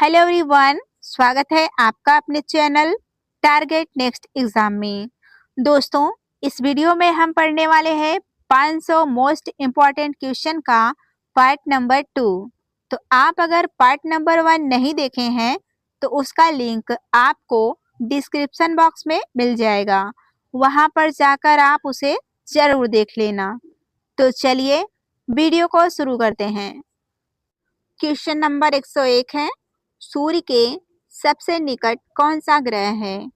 Hello everyone, स्वागत है आपका अपने चैनल टारगेट नेक्स्ट एग्जाम में। दोस्तों, इस वीडियो में हम पढ़ने वाले हैं 500 मोस्ट इम्पॉर्टेंट क्वेश्चन का पार्ट नंबर 2। तो आप अगर पार्ट नंबर 1 नहीं देखे हैं तो उसका लिंक आपको डिस्क्रिप्शन बॉक्स में मिल जाएगा, वहां पर जाकर आप उसे जरूर देख लेना। तो चलिए वीडियो को शुरू करते हैं। क्वेश्चन नंबर 101 है, सूर्य के सबसे निकट कौन सा ग्रह है?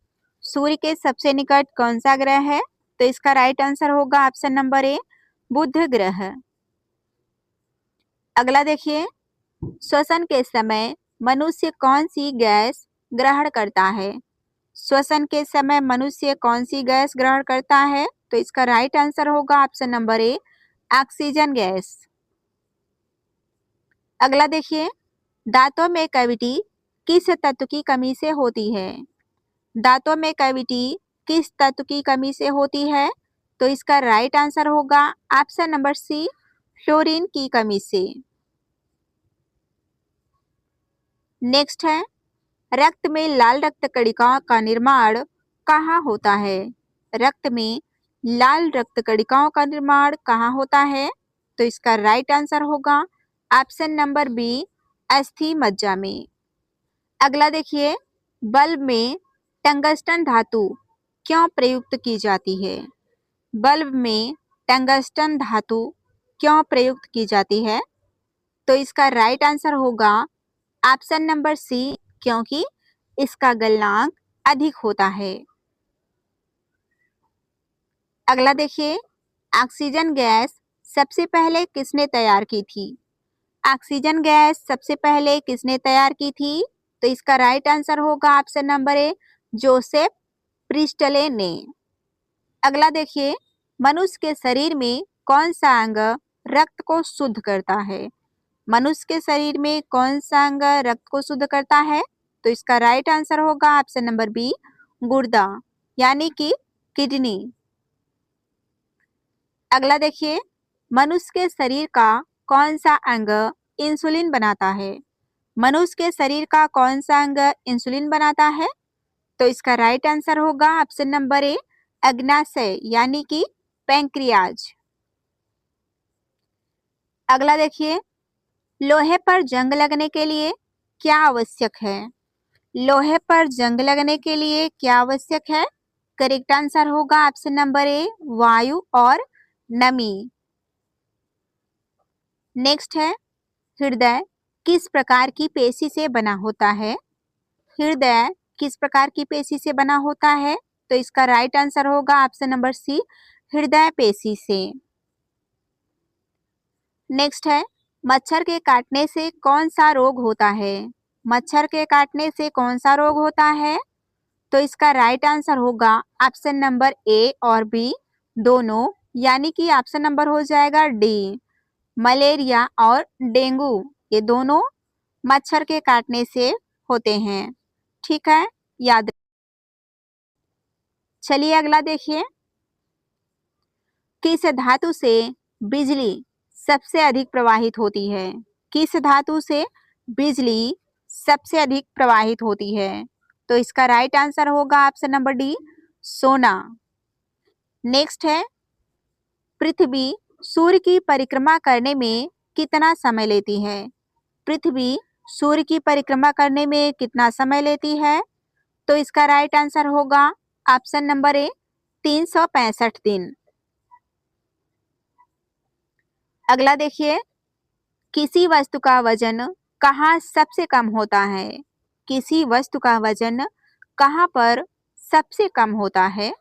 सूर्य के सबसे निकट कौन सा ग्रह है? तो इसका राइट आंसर होगा ऑप्शन नंबर ए, बुध ग्रह। अगला देखिए, श्वसन के समय मनुष्य कौन सी गैस ग्रहण करता है? श्वसन के समय मनुष्य कौन सी गैस ग्रहण करता है? तो इसका राइट आंसर होगा option number A, oxygen gas. अगला देखिए, दांतों में कैविटी किस तत्व की कमी से होती है? दांतों में कैविटी किस तत्व की कमी से होती है? तो इसका राइट आंसर होगा ऑप्शन नंबर सी, फ्लोरीन की कमी से। नेक्स्ट है, रक्त में लाल रक्त कणिकाओं का निर्माण कहाँ होता है? रक्त में लाल रक्त कणिकाओं का निर्माण कहाँ होता है? तो इसका राइट आंसर होगा ऑप्शन नंबर बी, अस्थि मज्जा में। अगला देखिए, बल्ब में टंगस्टन धातु क्यों प्रयुक्त की जाती है? बल्ब में टंगस्टन धातु क्यों प्रयुक्त की जाती है? तो इसका राइट आंसर होगा ऑप्शन नंबर सी, क्योंकि इसका गलनांक अधिक होता है। अगला देखिए, ऑक्सीजन गैस सबसे पहले किसने तैयार की थी? ऑक्सीजन गैस सबसे पहले किसने तैयार की थी? तो इसका राइट आंसर होगा option number A, Joseph Presley ने। अगला देखिए, मनुष्य के शरीर में कौन सा अंग रक्त को शुद्ध करता है? मनुष्य के शरीर में कौन सा अंग रक्त को शुद्ध करता है? तो इसका राइट आंसर होगा ऑप्शन नंबर बी, गुर्दा यानी कि किडनी। अगला देखिए, मनुष्य के शरीर का कौन सा अंग इंसुलिन बनाता है? मनुष्य के शरीर का कौन सा अंग इंसुलिन बनाता है? तो इसका राइट आंसर होगा ऑप्शन नंबर ए, अग्नाशय यानी कि पैंक्रियाज। अगला देखिए, लोहे पर जंग लगने के लिए क्या आवश्यक है? लोहे पर जंग लगने के लिए क्या आवश्यक है? करेक्ट आंसर होगा ऑप्शन नंबर ए, वायु और नमी। नेक्स्ट है, हृदय किस प्रकार की पेशी से बना होता है? हृदय किस प्रकार की पेशी से बना होता है? तो इसका राइट आंसर होगा ऑप्शन नंबर सी, हृदय पेशी से। नेक्स्ट है, मच्छर के काटने से कौन सा रोग होता है? मच्छर के काटने से कौन सा रोग होता है? तो इसका राइट आंसर होगा ऑप्शन नंबर ए और बी दोनों, यानी कि ऑप्शन नंबर हो जाएगा डी, मलेरिया और डेंगू। ये दोनों मच्छर के काटने से होते हैं। ठीक है, याद। चलिए अगला देखिए, किस धातु से बिजली सबसे अधिक प्रवाहित होती है? किस धातु से बिजली सबसे अधिक प्रवाहित होती है? तो इसका राइट आंसर होगा ऑप्शन नंबर डी, सोना। नेक्स्ट है, पृथ्वी सूर्य की परिक्रमा करने में कितना समय लेती है? पृथ्वी सूर्य की परिक्रमा करने में कितना समय लेती है? तो इसका राइट आंसर होगा ऑप्शन नंबर ए, 365 दिन। अगला देखिए, किसी वस्तु का वजन कहाँ सबसे कम होता है? किसी वस्तु का वजन कहाँ पर सबसे कम होता है?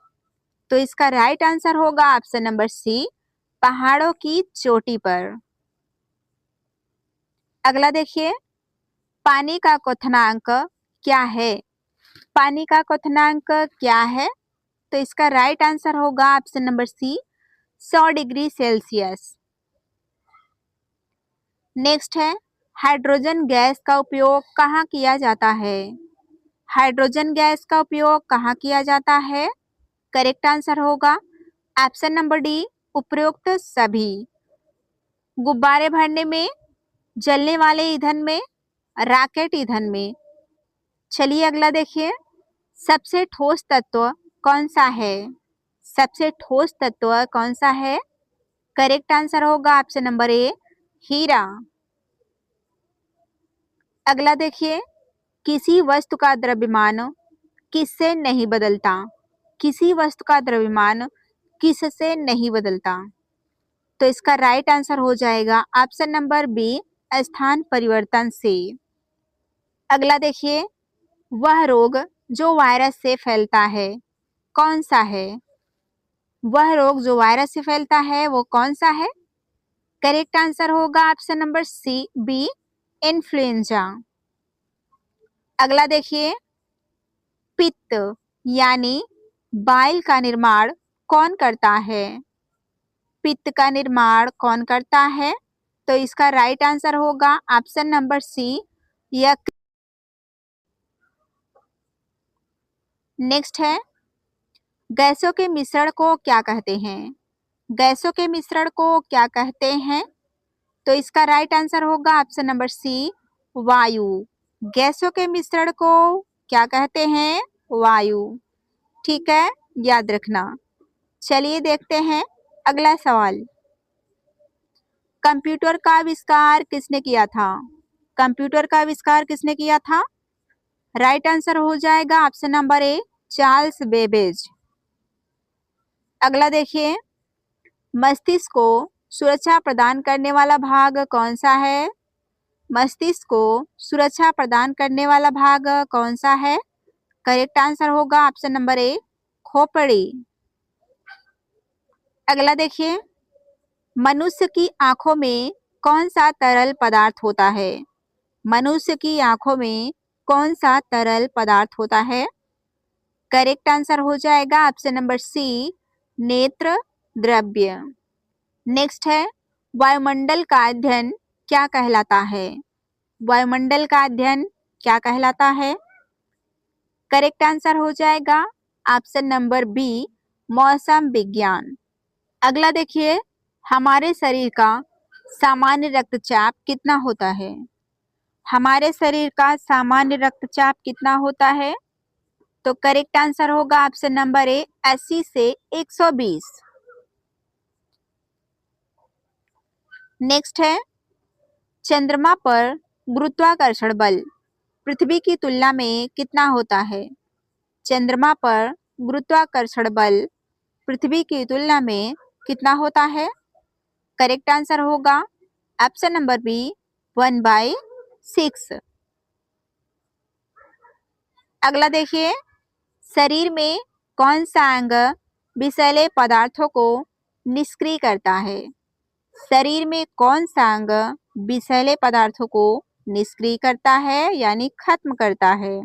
तो इसका राइट आंसर होगा ऑप्शन नंबर सी, पहाड़ों की चोटी पर। अगला देखिए, पानी का क्वथनांक क्या है? पानी का क्वथनांक क्या है? तो इसका राइट आंसर होगा option number C, 100 degree Celsius. Next है, हाइड्रोजन गैस का उपयोग कहाँ किया जाता है? हाइड्रोजन गैस का उपयोग कहाँ किया जाता है? करेक्ट आंसर होगा ऑप्शन नंबर डी, उपरोक्त सभी। गुब्बारे भरने में, जलने वाले ईंधन में, रॉकेट ईंधन में। चलिए अगला देखिए, सबसे ठोस तत्व कौन सा है? सबसे ठोस तत्व कौन सा है? करेक्ट आंसर होगा ऑप्शन नंबर ए, हीरा। अगला देखिए, किसी वस्तु का द्रव्यमान किससे नहीं बदलता? किसी वस्तु का द्रव्यमान किससे नहीं बदलता? तो इसका राइट आंसर हो जाएगा ऑप्शन नंबर बी, स्थान परिवर्तन से। अगला देखिए, वह रोग जो वायरस से फैलता है कौन सा है? वह रोग जो वायरस से फैलता है वो कौन सा है? करेक्ट आंसर होगा option number C, B, influenza. अगला देखिए, पित्त यानी बाइल का निर्माण कौन करता है? पित्त का निर्माण कौन करता है? तो इसका राइट आंसर होगा ऑप्शन नंबर सी, यकृत। नेक्स्ट है, गैसों के मिश्रण को क्या कहते हैं? गैसों के मिश्रण को क्या कहते हैं? तो इसका राइट आंसर होगा ऑप्शन नंबर सी, वायु। गैसों के मिश्रण को क्या कहते हैं? वायु। ठीक है, याद रखना। चलिए देखते हैं अगला सवाल। कंप्यूटर का आविष्कार किसने किया था? कंप्यूटर का आविष्कार किसने किया था? राइट आंसर हो जाएगा option number A, Charles Babbage. अगला देखिए, मस्तिष्क को सुरक्षा प्रदान करने वाला भाग कौन सा है? मस्तिष्क को सुरक्षा प्रदान करने वाला भाग कौन सा है? करेक्ट आंसर होगा ऑप्शन नंबर ए, खोपड़ी। अगला देखिए, मनुष्य की आंखों में कौन सा तरल पदार्थ होता है? मनुष्य की आंखों में कौन सा तरल पदार्थ होता है? करेक्ट आंसर हो जाएगा ऑप्शन नंबर सी, नेत्र द्रव्य। नेक्स्ट है, वायुमंडल का अध्ययन क्या कहलाता है? वायुमंडल का अध्ययन क्या कहलाता है? करेक्ट आंसर हो जाएगा ऑप्शन नंबर बी, मौसम विज्ञान। अगला देखिए, हमारे शरीर का सामान्य रक्तचाप कितना होता है? हमारे शरीर का सामान्य रक्तचाप कितना होता है? तो करेक्ट आंसर होगा ऑप्शन नंबर ए, 80 से 120। नेक्स्ट है, चंद्रमा पर गुरुत्वाकर्षण बल पृथ्वी की तुलना में कितना होता है? चंद्रमा पर गुरुत्वाकर्षण बल पृथ्वी की तुलना में कितना होता है? करेक्ट आंसर होगा ऑप्शन नंबर बी, 1/6। अगला देखिए, शरीर में कौन सा अंग विषैले पदार्थों को निष्क्रिय करता है? शरीर में कौन सा अंग विषैले पदार्थों को निष्क्रिय करता है यानी खत्म करता है?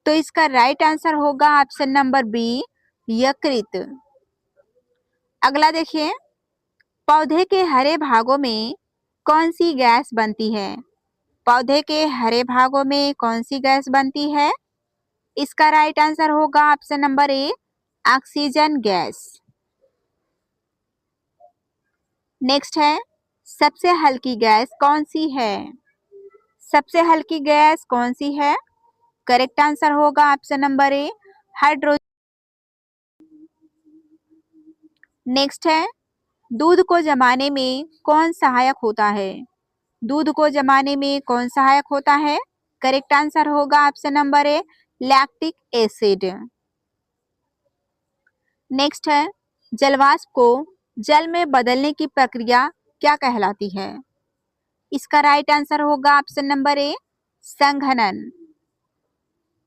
तो इसका राइट आंसर होगा ऑप्शन नंबर बी, यकृत। अगला देखिए, पौधे के हरे भागों में कौन सी गैस बनती है? पौधे के हरे भागों में कौन सी गैस बनती है? इसका राइट आंसर होगा option number A, oxygen gas. Next है, सबसे हल्की गैस कौन सी है? सबसे हल्की गैस कौन सी है? करेक्ट आंसर होगा option number A, hydrogen. Next है, दूध को जमाने में कौन सहायक होता है? दूध को जमाने में कौन सहायक होता है? करेक्ट आंसर होगा option number A, lactic acid. Next है, जलवाष्प को जल में बदलने की प्रक्रिया क्या कहलाती है? इसका राइट आंसर होगा ऑप्शन नंबर ए, संघनन।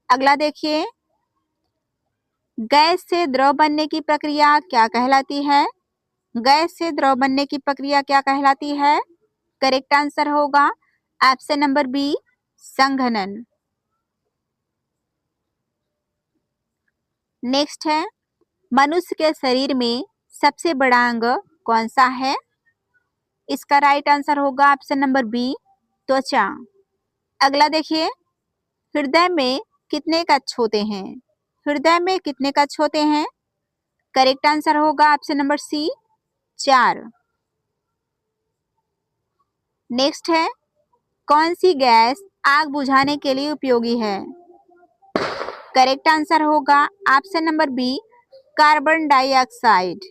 अगला देखिए, गैस से द्रव बनने की प्रक्रिया क्या कहलाती है? गैस से द्रव बनने की प्रक्रिया क्या कहलाती है? करेक्ट आंसर होगा ऑप्शन नंबर बी, संघनन। नेक्स्ट है, मनुष्य के शरीर में सबसे बड़ा अंग कौन सा है? इसका राइट आंसर होगा ऑप्शन नंबर बी, त्वचा। अगला देखिए, हृदय में कितने कक्ष होते हैं? हृदय में कितने कक्ष होते हैं? करेक्ट आंसर होगा ऑप्शन नंबर सी, 4। नेक्स्ट है, कौन सी गैस आग बुझाने के लिए उपयोगी है? करेक्ट आंसर होगा option number B, carbon dioxide.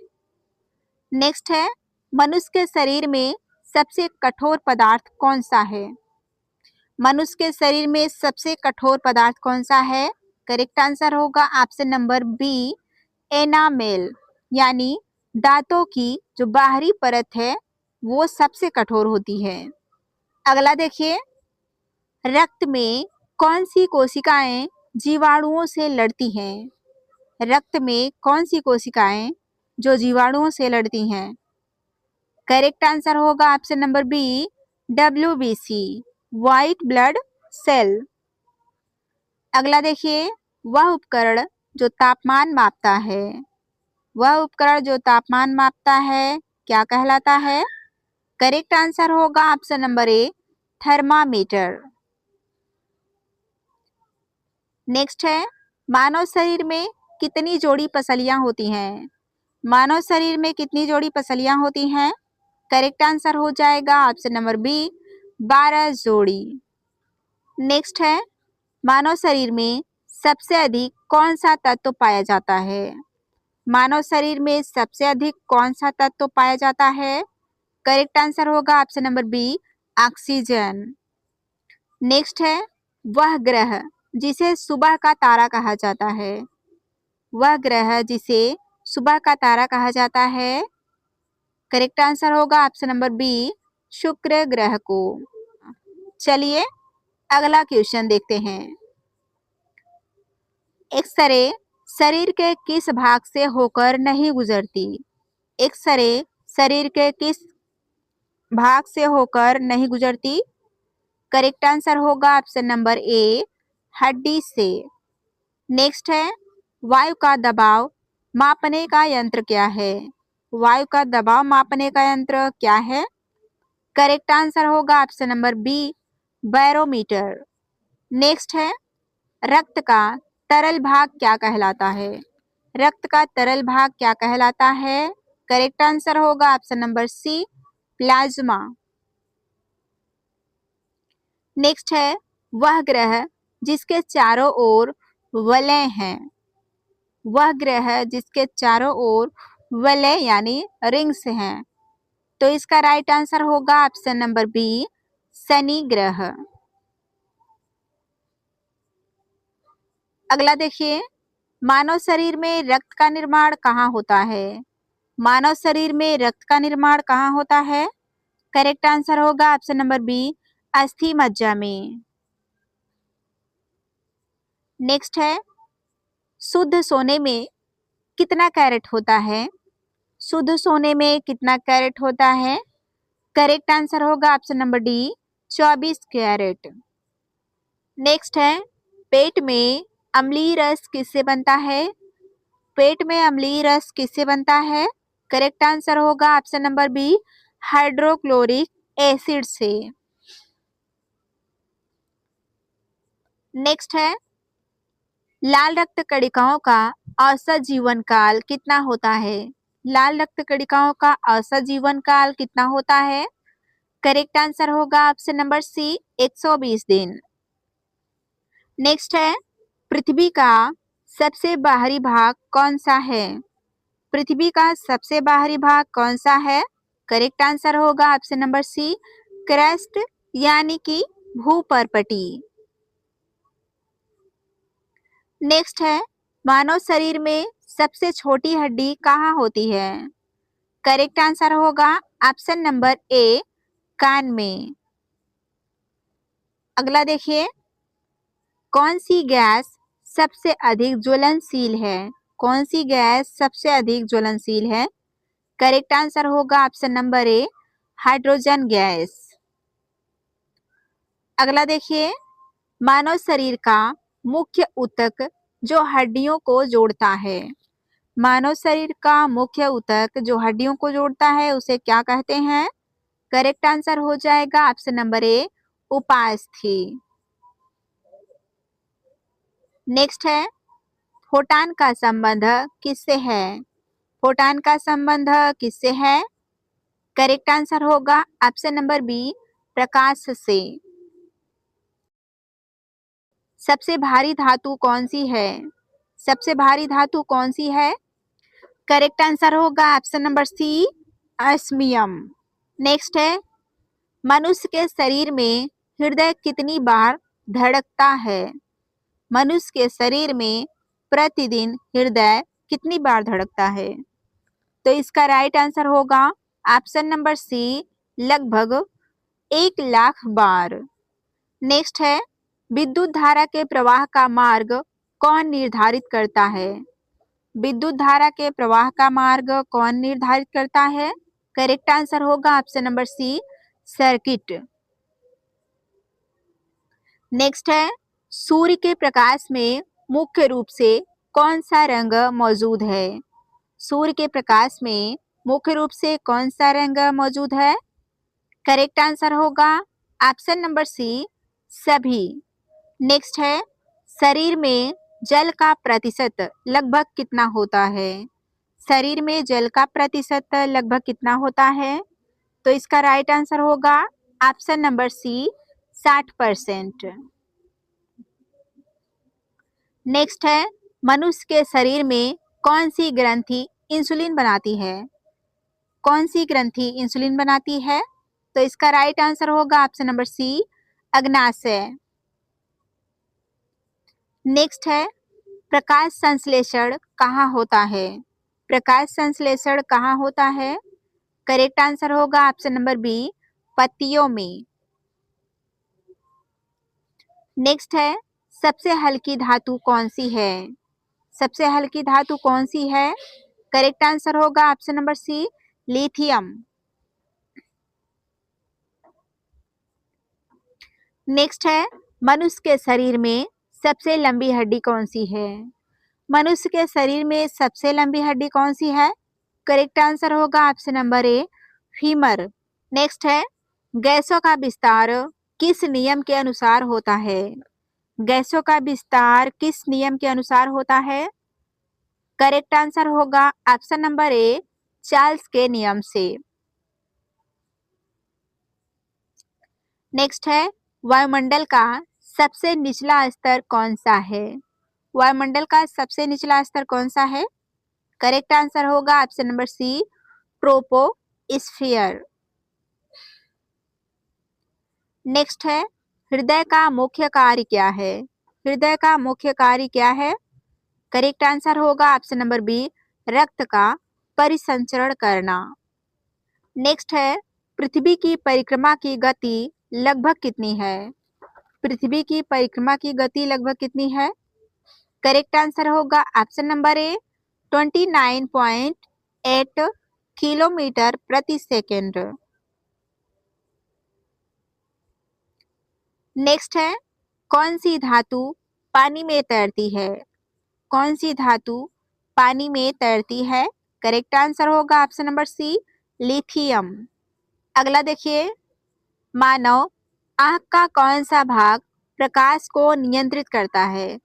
Next है, मनुष्य के शरीर में सबसे कठोर पदार्थ कौन सा है? मनुष्य के शरीर में सबसे कठोर पदार्थ कौन सा है? करेक्ट आंसर होगा ऑप्शन नंबर बी, एनामेल, यानी दांतों की जो बाहरी परत है वो सबसे कठोर होती है। अगला देखिए, रक्त में कौन सी कोशिकाएं जीवाणुओं से लड़ती हैं? रक्त में कौन सी कोशिकाएं जो जीवाणुओं से लड़ती हैं? करेक्ट आंसर होगा option number B, WBC, white blood cell. अगला देखिए, वह उपकरण जो तापमान मापता है, वह उपकरण जो तापमान मापता है क्या कहलाता है? करेक्ट आंसर होगा option number A, thermometer. Next है, मानव शरीर में कितनी जोड़ी पसलियां होती हैं? मानव शरीर में कितनी जोड़ी पसलियां होती हैं? करेक्ट आंसर हो जाएगा ऑप्शन नंबर बी, 12 जोड़ी। नेक्स्ट है, मानव शरीर में सबसे अधिक कौन सा तत्व पाया जाता है? मानव शरीर में सबसे अधिक कौन सा तत्व पाया जाता है? करेक्ट आंसर होगा option number B, oxygen. Next है, वह ग्रह जिसे सुबह का तारा कहा जाता है, वह ग्रह जिसे सुबह का तारा कहा जाता है, करेक्ट आंसर होगा ऑप्शन नंबर बी, शुक्र ग्रह को। चलिए अगला क्वेश्चन देखते हैं। एक्सरे शरीर के किस भाग से होकर नहीं गुजरती? एक्सरे शरीर के किस भाग से होकर नहीं गुजरती? करेक्ट आंसर होगा ऑप्शन नंबर ए, हड्डी से। नेक्स्ट है, वायु का दबाव मापने का यंत्र क्या है? वायु का दबाव मापने का यंत्र क्या है? करेक्ट आंसर होगा option number B, barometer. Next है, रक्त का तरल भाग क्या कहलाता है? रक्त का तरल भाग क्या कहलाता है? करेक्ट आंसर होगा option number C, plasma. Next है, वह ग्रह जिसके चारों ओर वलय हैं, वह ग्रह जिसके चारों ओर वलय यानी रिंग्स हैं, तो इसका राइट आंसर होगा ऑप्शन नंबर बी, शनि ग्रह। अगला देखिए, मानव शरीर में रक्त का निर्माण कहाँ होता है? मानव शरीर में रक्त का निर्माण कहाँ होता है? करेक्ट आंसर होगा ऑप्शन नंबर बी, अस्थि मज्जा में। नेक्स्ट है, शुद्ध सोने में कितना कैरेट होता है? शुद्ध सोने में कितना कैरेट होता है? करेक्ट आंसर होगा option number D, 24 carat. Next है, पेट में अम्लीय रस किससे बनता है? पेट में अम्लीय रस किससे बनता है? करेक्ट आंसर होगा option number B, hydrochloric acid से। नेक्स्ट है, लाल रक्त कणिकाओं का औसत जीवन काल कितना होता है? लाल रक्त कणिकाओं का औसत जीवन काल कितना होता है? करेक्ट आंसर होगा ऑप्शन नंबर सी, 120 दिन। नेक्स्ट है, पृथ्वी का सबसे बाहरी भाग कौन सा है? पृथ्वी का सबसे बाहरी भाग कौन सा है? करेक्ट आंसर होगा ऑप्शन नंबर सी, क्रस्ट यानी कि भूपर्पटी। नेक्स्ट है, मानव शरीर में सबसे छोटी हड्डी कहाँ होती है? करेक्ट आंसर होगा ऑप्शन नंबर ए, कान में। अगला देखिए, कौन सी गैस सबसे अधिक ज्वलनशील है? कौन सी गैस सबसे अधिक ज्वलनशील है? करेक्ट आंसर होगा option number A, hydrogen gas. अगला देखिए, मानव शरीर का मुख्य ऊतक जो हड्डियों को जोड़ता है, मानव शरीर का मुख्य ऊतक जो हड्डियों को जोड़ता है उसे क्या कहते हैं? करेक्ट आंसर हो जाएगा ऑप्शन नंबर ए, उपास्थि। नेक्स्ट है, फोटान का संबंध किससे है? फोटान का संबंध किससे है? करेक्ट आंसर होगा ऑप्शन नंबर बी, प्रकाश से। सबसे भारी धातु कौन सी है? सबसे भारी धातु कौन सी है? करेक्ट आंसर होगा option number C, osmium. Next है, मनुष्य के शरीर में हृदय कितनी बार धड़कता है? मनुष्य के शरीर में प्रतिदिन हृदय कितनी बार धड़कता है? तो इसका राइट आंसर होगा ऑप्शन नंबर सी, लगभग 1 लाख बार। नेक्स्ट है, विद्युत धारा के प्रवाह का मार्ग कौन निर्धारित करता है? विद्युत धारा के प्रवाह का मार्ग कौन निर्धारित करता है? करेक्ट आंसर होगा option number C, circuit. Next है, सूर्य के प्रकाश में मुख्य रूप से कौन सा रंग मौजूद है? सूर्य के प्रकाश में मुख्य रूप से कौन सा रंग मौजूद है? करेक्ट आंसर होगा ऑप्शन नंबर सी, सभी। नेक्स्ट है, शरीर में जल का प्रतिशत लगभग कितना होता है? शरीर में जल का प्रतिशत लगभग कितना होता है? तो इसका राइट आंसर होगा ऑप्शन नंबर सी, 60%। नेक्स्ट है, मनुष्य के शरीर में कौन सी ग्रंथि इंसुलिन बनाती है? कौन सी ग्रंथि इंसुलिन बनाती है? तो इसका राइट आंसर होगा ऑप्शन नंबर सी, अग्नाशय। नेक्स्ट है, प्रकाश संश्लेषण कहाँ होता है? प्रकाश संश्लेषण कहाँ होता है? करेक्ट आंसर होगा ऑप्शन नंबर बी, पत्तियों में। नेक्स्ट है, सबसे हल्की धातु कौन सी है? सबसे हल्की धातु कौन सी है? करेक्ट आंसर होगा option number C, lithium. Next है, मनुष्य के शरीर में सबसे लंबी हड्डी कौन सी है? मनुष्य के शरीर में सबसे लंबी हड्डी कौन सी है? करेक्ट आंसर होगा option number A, femur. Next है, गैसों का विस्तार किस नियम के अनुसार होता है? गैसों का विस्तार किस नियम के अनुसार होता है? करेक्ट आंसर होगा ऑप्शन नंबर ए, चार्ल्स के नियम से। नेक्स्ट है, वायुमंडल का सबसे निचला स्तर कौन सा है? वायुमंडल का सबसे निचला स्तर कौन सा है? करेक्ट आंसर होगा option number C, troposphere. Next है, हृदय का मुख्य कार्य क्या है? हृदय का मुख्य कार्य क्या है? करेक्ट आंसर होगा ऑप्शन नंबर बी, रक्त का परिसंचरण करना। नेक्स्ट है, पृथ्वी की परिक्रमा की गति लगभग कितनी है? पृथ्वी की परिक्रमा की गति लगभग कितनी है? करेक्ट आंसर होगा ऑप्शन नंबर ए, 29.8 किलोमीटर प्रति सेकेंड। नेक्स्ट है, कौन सी धातु पानी में तैरती है? कौन सी धातु पानी में तैरती है? करेक्ट आंसर होगा ऑप्शन नंबर सी, लिथियम। अगला देखिए, मानव आंख का कौन सा भाग प्रकाश को नियंत्रित करता है?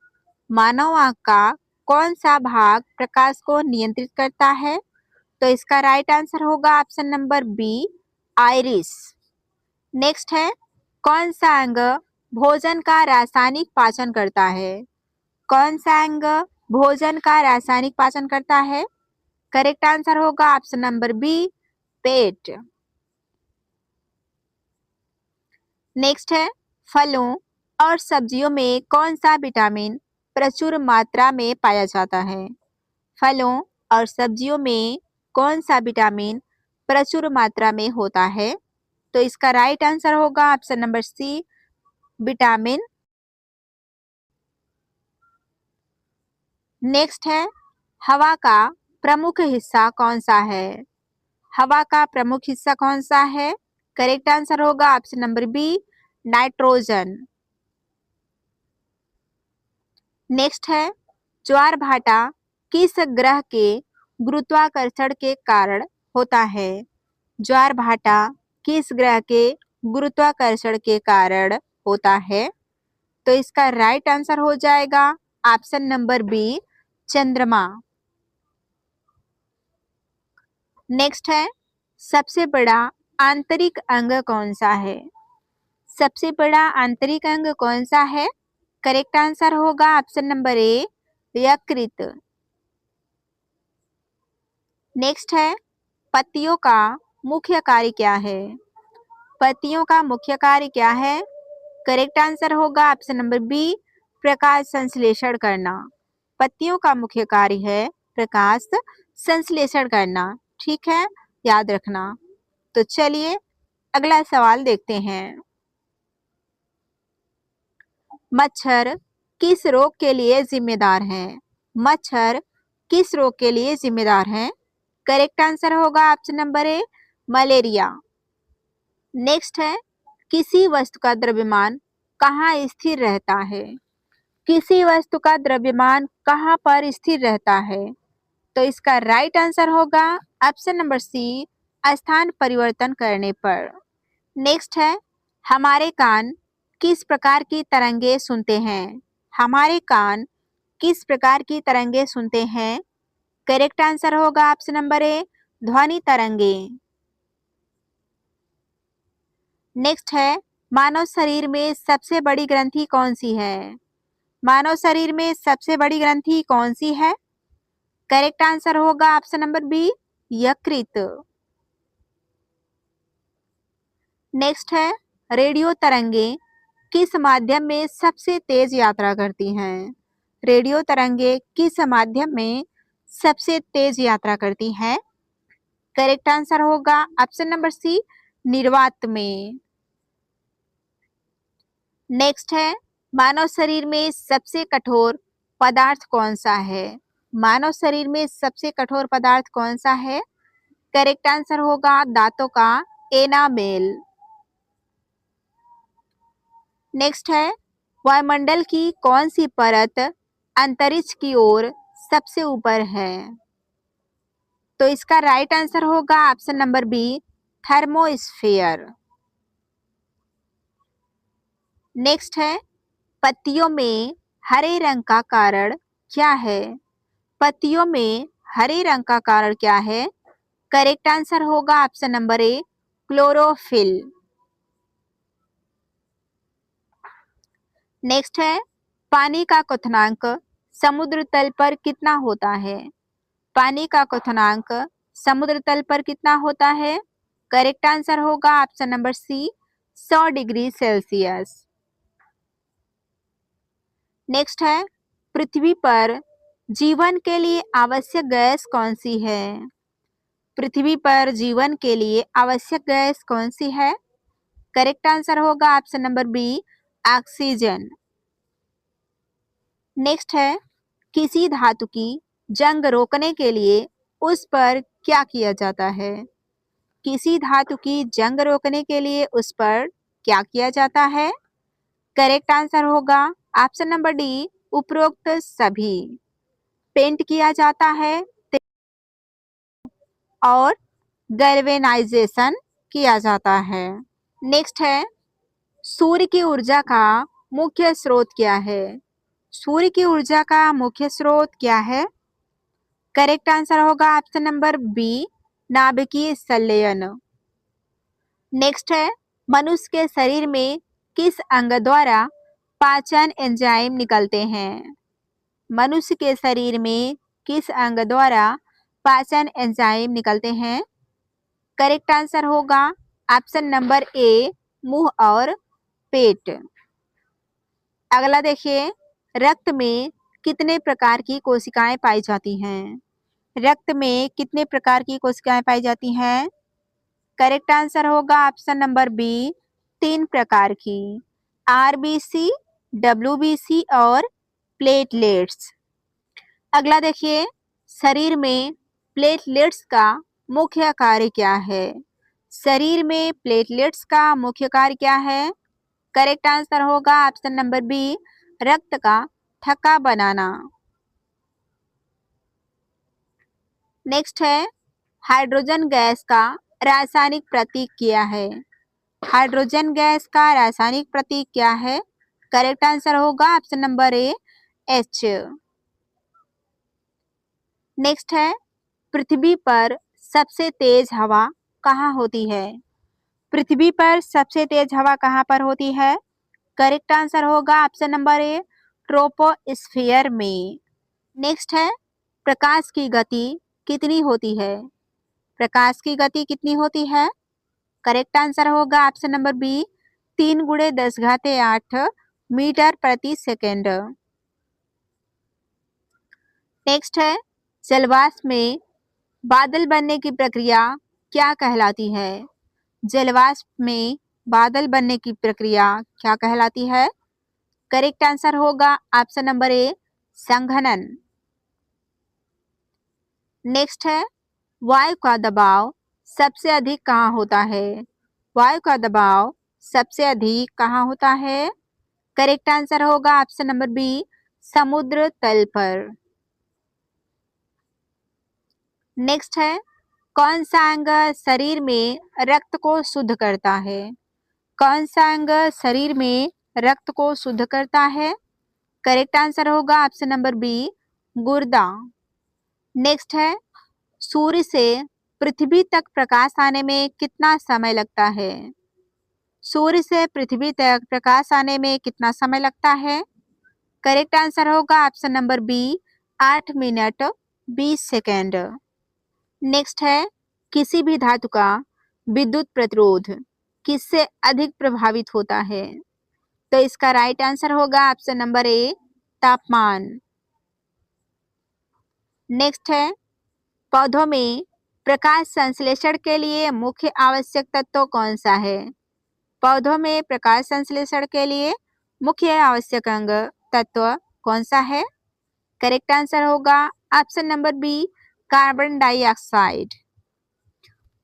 मानव आंख का कौन सा भाग प्रकाश को नियंत्रित करता है? तो इसका राइट आंसर होगा option number B, iris. Next है, कौन सा अंग भोजन का रासायनिक पाचन करता है? कौन सा अंग भोजन का रासायनिक पाचन करता है? करेक्ट आंसर होगा ऑप्शन नंबर बी, पेट। नेक्स्ट है, फलों और सब्जियों में कौन सा विटामिन प्रचुर मात्रा में पाया जाता है? फलों और सब्जियों में कौन सा विटामिन प्रचुर मात्रा में होता है? तो इसका राइट आंसर होगा option number C, vitamin. Next है, हवा का प्रमुख हिस्सा कौन सा है? हवा का प्रमुख हिस्सा कौन सा है? करेक्ट आंसर होगा option number B, nitrogen. Next है, ज्वार-भाटा किस ग्रह के गुरुत्वाकर्षण के कारण होता है? ज्वार-भाटा किस ग्रह के गुरुत्वाकर्षण के कारण होता है? तो इसका राइट आंसर हो जाएगा ऑप्शन नंबर बी, चंद्रमा। नेक्स्ट है, सबसे बड़ा आंतरिक अंग कौन सा है? सबसे बड़ा आंतरिक अंग कौन सा है? करेक्ट आंसर होगा ऑप्शन नंबर ए यकृत। नेक्स्ट है पत्तियों का मुख्य कार्य क्या है? पत्तियों का मुख्य कार्य क्या है? करेक्ट आंसर होगा ऑप्शन नंबर बी प्रकाश संश्लेषण करना। पत्तियों का मुख्य कार्य है प्रकाश संश्लेषण करना। ठीक है, याद रखना। तो चलिए अगला सवाल देखते हैं। मच्छर किस रोग के लिए जिम्मेदार है? मच्छर किस रोग के लिए जिम्मेदार है? करेक्ट आंसर होगा option number A malaria. Next है किसी वस्तु का द्रव्यमान कहाँ स्थिर रहता है? किसी वस्तु का द्रव्यमान कहाँ पर स्थिर रहता है? तो इसका राइट आंसर होगा ऑप्शन नंबर सी स्थान परिवर्तन करने पर। नेक्स्ट है हमारे कान किस प्रकार की तरंगे सुनते हैं? हमारे कान किस प्रकार की तरंगे सुनते हैं? करेक्ट आंसर होगा ऑप्शन नंबर ए ध्वनि तरंगे। नेक्स्ट है मानव शरीर में सबसे बड़ी ग्रंथि कौन सी है? मानव शरीर में सबसे बड़ी ग्रंथि कौन सी है? करेक्ट आंसर होगा ऑप्शन नंबर बी यकृत। नेक्स्ट है रेडियो तरंगे किस माध्यम में सबसे तेज यात्रा करती हैं? रेडियो तरंगे किस माध्यम में सबसे तेज यात्रा करती हैं? करेक्ट आंसर होगा ऑप्शन नंबर सी निर्वात में। नेक्स्ट है मानव शरीर में सबसे कठोर पदार्थ कौन सा है? मानव शरीर में सबसे कठोर पदार्थ कौन सा है? करेक्ट आंसर होगा दांतों का एनामेल। नेक्स्ट है वायुमंडल की कौन सी परत अंतरिक्ष की ओर सबसे ऊपर है? तो इसका राइट आंसर होगा option number B thermosphere. Next है पत्तियों में हरे रंग का कारण क्या है? पत्तियों में हरे रंग का कारण क्या है? करेक्ट आंसर होगा option number A chlorophyll. Next है पानी का क्वथनांक समुद्र तल पर कितना होता है? पानी का क्वथनांक समुद्र तल पर कितना होता है? करेक्ट आंसर होगा option number C 100 degree Celsius. Next है पृथ्वी पर जीवन के लिए आवश्यक गैस कौन सी है? पृथ्वी पर जीवन के लिए आवश्यक गैस कौन सी है? करेक्ट आंसर होगा option number B oxygen. Next है किसी धातु की जंग रोकने के लिए उस पर क्या किया जाता है? किसी धातु की जंग रोकने के लिए उस पर क्या किया जाता है? करेक्ट आंसर होगा ऑप्शन नंबर डी उपरोक्त सभी। पेंट किया जाता है और गैल्वेनाइजेशन किया जाता है। नेक्स्ट है सूर्य की ऊर्जा का मुख्य स्रोत क्या है? सूर्य की ऊर्जा का मुख्य स्रोत क्या है? करेक्ट आंसर होगा ऑप्शन नंबर बी नाभिकीय संलयन। नेक्स्ट है मनुष्य के शरीर में किस अंग द्वारा पाचन एंजाइम निकलते हैं? मनुष्य के शरीर में किस अंग द्वारा पाचन एंजाइम निकलते हैं? करेक्ट आंसर होगा ऑप्शन नंबर ए मुंह और पेट। अगला देखिए रक्त में कितने प्रकार की कोशिकाएं पाई जाती हैं? रक्त में कितने प्रकार की कोशिकाएं पाई जाती हैं? करेक्ट आंसर होगा ऑप्शन नंबर बी 3 प्रकार की आरबीसी, डब्ल्यूबीसी और प्लेटलेट्स। अगला देखिए शरीर में प्लेटलेट्स का मुख्य कार्य क्या है? शरीर में प्लेटलेट्स का मुख्य कार्य क्या है? करेक्ट आंसर होगा ऑप्शन नंबर बी रक्त का थक्का बनाना। नेक्स्ट है हाइड्रोजन गैस का रासायनिक प्रतीक क्या है? हाइड्रोजन गैस का रासायनिक प्रतीक क्या है? करेक्ट आंसर होगा option number A H. Next है पृथ्वी पर सबसे तेज हवा कहाँ होती है? पृथ्वी पर सबसे तेज हवा कहाँ पर होती है? करेक्ट आंसर होगा ऑप्शन नंबर ए ट्रोपोस्फियर में। नेक्स्ट है, प्रकाश की गति कितनी होती है? प्रकाश की गति कितनी होती है? करेक्ट आंसर होगा ऑप्शन नंबर बी, 3 × 10⁸ मीटर प्रति सेकेंड। नेक्स्ट है, जलवाष्प में बादल बनने की प्रक्रिया क्या कहलाती है? जलवाष्प में बादल बनने की प्रक्रिया क्या कहलाती है? करेक्ट आंसर होगा ऑप्शन नंबर ए, संघनन। नेक्स्ट है, वायु का दबाव सबसे अधिक कहाँ होता है? वायु का दबाव सबसे अधिक कहाँ होता है? करेक्ट आंसर होगा ऑप्शन नंबर बी, समुद्र तल पर। नेक्स्ट है, कौन सा अंग शरीर में रक्त को शुद्ध करता है? कौन सा अंग शरीर में रक्त को शुद्ध करता है? करेक्ट आंसर होगा ऑप्शन नंबर बी, गुर्दा। नेक्स्ट है, सूर्य से पृथ्वी तक प्रकाश आने में कितना समय लगता है? सूर्य से पृथ्वी तक प्रकाश आने में कितना समय लगता है? करेक्ट आंसर होगा option number B, 8 minute 20 second. Next है, किसी भी धातु का विद्युत प्रतिरोध किससे अधिक प्रभावित होता है? तो इसका राइट आंसर होगा ऑप्शन नंबर ए, तापमान। नेक्स्ट है, पौधों में प्रकाश संश्लेषण के लिए मुख्य आवश्यक तत्व कौन सा है? पौधों में प्रकाश संश्लेषण के लिए मुख्य आवश्यक अंग तत्व कौन सा है? करेक्ट आंसर होगा option number B, carbon dioxide.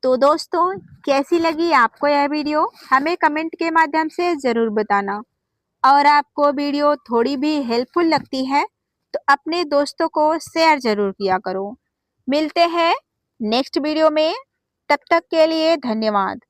तो दोस्तों, कैसी लगी आपको यह वीडियो? हमें कमेंट के माध्यम से ज़रूर बताना। और आपको वीडियो थोड़ी भी हेल्पफुल लगती है तो अपने दोस्तों को शेयर ज़रूर किया करो। मिलते हैं नेक्स्ट वीडियो में, तब तक के लिए धन्यवाद।